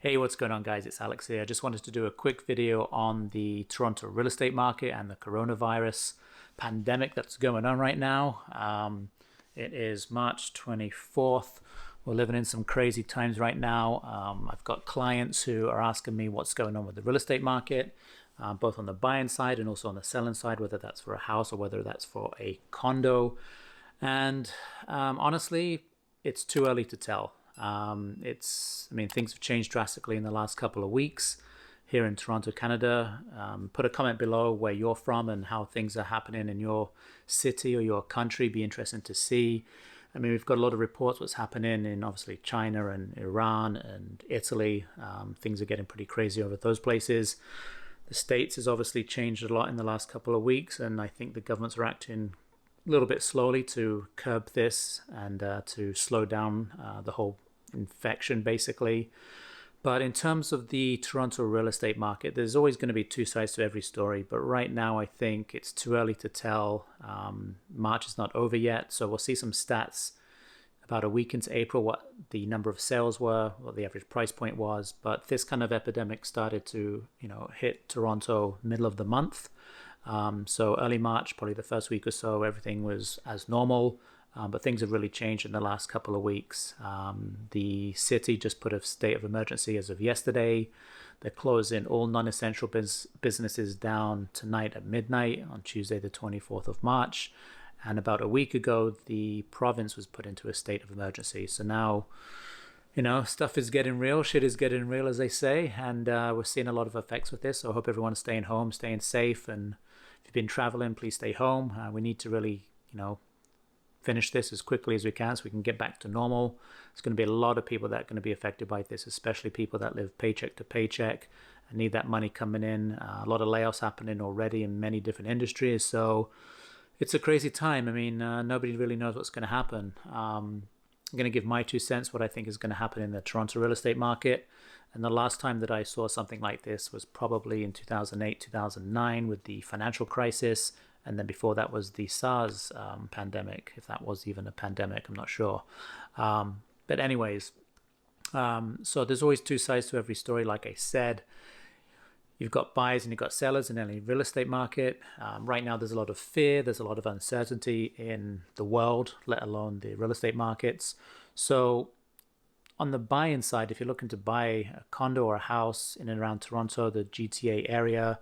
Hey, what's going on, guys? It's Alex here. I just wanted to do a quick video on the Toronto real estate market and the coronavirus pandemic that's going on right now. It is March 24th. We're living in some crazy times right now. I've got clients who are asking me what's going on with the real estate market, both on the buying side and also on the selling side, whether that's for a house or whether that's for a condo. And honestly, it's too early to tell. Things have changed drastically in the last couple of weeks here in Toronto, Canada. Put a comment below where you're from and how things are happening in your city or your country. Be interesting to see. I mean, we've got a lot of reports what's happening in obviously China and Iran and Italy. Things are getting pretty crazy over those places. The States has obviously changed a lot in the last couple of weeks, and I think the governments are acting a little bit slowly to curb this and to slow down the whole infection, basically. But in terms of the Toronto real estate market, there's always going to be two sides to every story. But right now, I think it's too early to tell. March is not over yet, so we'll see some stats about a week into April, what the number of sales were, what the average price point was. But this kind of epidemic started to, hit Toronto middle of the month. So early March, probably the first week or so, everything was as normal. But things have really changed in the last couple of weeks. The city just put a state of emergency as of yesterday. They're closing all non-essential businesses down tonight at midnight on Tuesday, the 24th of March. And about a week ago, the province was put into a state of emergency. So now, stuff is getting real. Shit is getting real, as they say. And we're seeing a lot of effects with this. So I hope everyone's staying home, staying safe. And if you've been traveling, please stay home. We need to really, finish this as quickly as we can so we can get back to normal. There's going to be a lot of people that are going to be affected by this, especially people that live paycheck to paycheck and need that money coming in. A lot of layoffs happening already in many different industries. So it's a crazy time. I mean, nobody really knows what's going to happen. I'm going to give my 2 cents what I think is going to happen in the Toronto real estate market. And the last time that I saw something like this was probably in 2008, 2009 with the financial crisis. And then before that was the SARS pandemic, if that was even a pandemic, I'm not sure. But anyways, so there's always two sides to every story, like I said. You've got buyers and you've got sellers in any real estate market. Right now there's a lot of fear, there's a lot of uncertainty in the world, let alone the real estate markets. So on the buying side, if you're looking to buy a condo or a house in and around Toronto, the GTA area,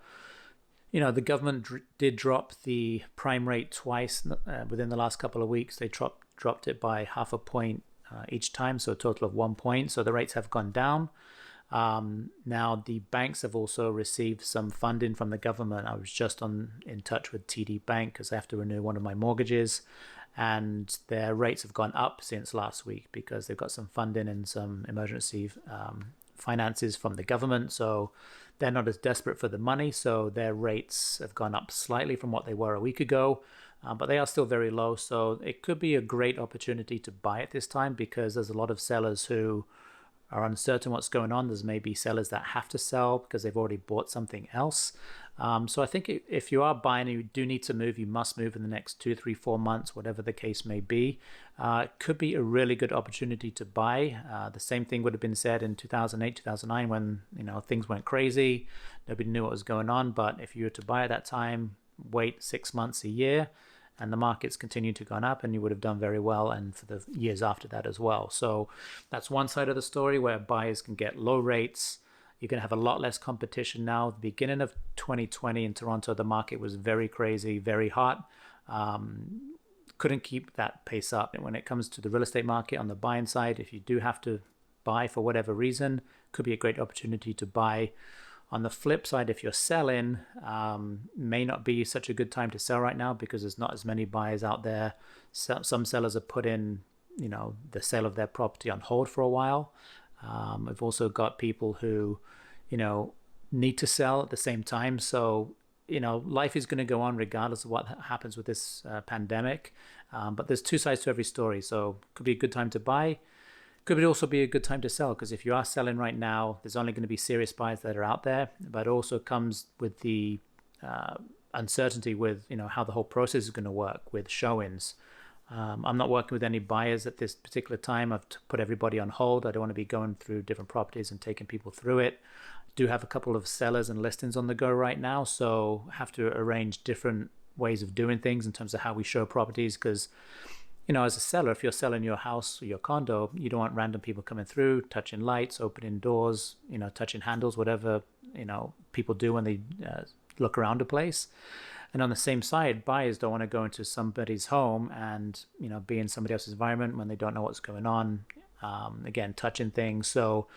the government did drop the prime rate twice within the last couple of weeks. They dropped it by half a point each time, so a total of 1 point. So the rates have gone down. Now the banks have also received some funding from the government. I was just in touch with TD Bank because I have to renew one of my mortgages, and their rates have gone up since last week because they've got some funding and some emergency finances from the government. So they're not as desperate for the money, so their rates have gone up slightly from what they were a week ago, but they are still very low. So it could be a great opportunity to buy at this time because there's a lot of sellers who are uncertain what's going on. There's maybe sellers that have to sell because they've already bought something else. So I think if you are buying and you do need to move, you must move in the next 2, 3, 4 months, whatever the case may be. It could be a really good opportunity to buy. The same thing would have been said in 2008, 2009 when things went crazy. Nobody knew what was going on. But if you were to buy at that time, wait 6 months, a year, and the markets continued to go up, and you would have done very well, and for the years after that as well. So that's one side of the story where buyers can get low rates. You're going to have a lot less competition now. The beginning of 2020 in Toronto, the market was very crazy, very hot. Couldn't keep that pace up. And when it comes to the real estate market on the buying side, if you do have to buy for whatever reason, could be a great opportunity to buy. On the flip side, if you're selling, may not be such a good time to sell right now because there's not as many buyers out there. Some sellers have put in, the sale of their property on hold for a while. We've also got people who, need to sell at the same time. So, life is going to go on regardless of what happens with this pandemic. But there's two sides to every story. So could be a good time to buy. Could also be a good time to sell because if you are selling right now, there's only going to be serious buyers that are out there. But it also comes with the uncertainty with how the whole process is going to work with showings, I'm not working with any buyers at this particular time. I've put everybody on hold. I don't want to be going through different properties and taking people through it. I do have a couple of sellers and listings on the go right now, so have to arrange different ways of doing things in terms of how we show properties, because as a seller, if you're selling your house or your condo, you don't want random people coming through, touching lights, opening doors, touching handles, whatever, people do when they look around a place. And on the same side, buyers don't want to go into somebody's home and, be in somebody else's environment when they don't know what's going on. Again, touching things. So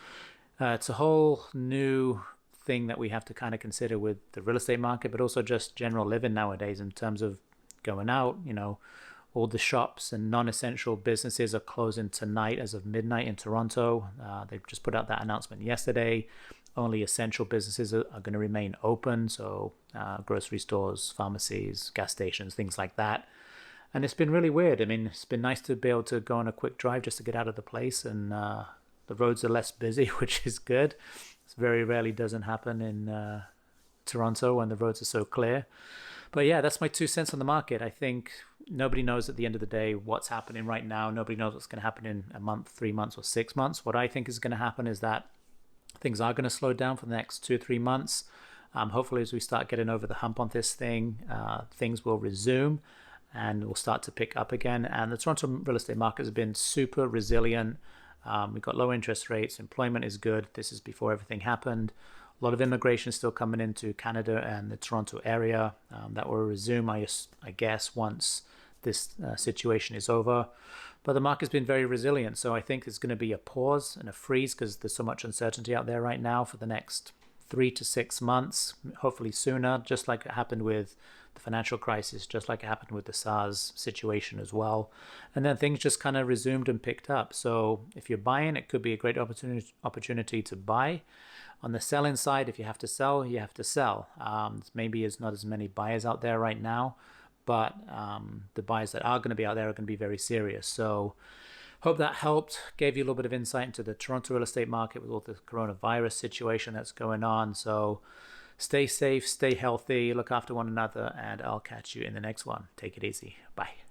it's a whole new thing that we have to kind of consider with the real estate market, but also just general living nowadays in terms of going out. All the shops and non-essential businesses are closing tonight as of midnight in Toronto. They've just put out that announcement yesterday. Only essential businesses are going to remain open. So grocery stores, pharmacies, gas stations, things like that. And it's been really weird. I mean, it's been nice to be able to go on a quick drive just to get out of the place. And the roads are less busy, which is good. It very rarely doesn't happen in Toronto when the roads are so clear. But yeah, that's my 2 cents on the market. I think nobody knows at the end of the day what's happening right now. Nobody knows what's going to happen in a month, 3 months, or 6 months. What I think is going to happen is that things are going to slow down for the next 2-3 months. Hopefully, as we start getting over the hump on this thing, things will resume and will start to pick up again. And the Toronto real estate market has been super resilient. We've got low interest rates. Employment is good. This is before everything happened. A lot of immigration still coming into Canada and the Toronto area. That will resume, I guess, once this situation is over. But the market's been very resilient. So I think there's going to be a pause and a freeze because there's so much uncertainty out there right now for the next 3 to 6 months, hopefully sooner, just like it happened with the financial crisis, just like it happened with the SARS situation as well. And then things just kind of resumed and picked up. So if you're buying, it could be a great opportunity to buy. On the selling side, if you have to sell, you have to sell. Maybe there's not as many buyers out there right now, but the buyers that are going to be out there are going to be very serious. So hope that helped, gave you a little bit of insight into the Toronto real estate market with all the coronavirus situation that's going on. So stay safe, stay healthy, look after one another, and I'll catch you in the next one. Take it easy. Bye.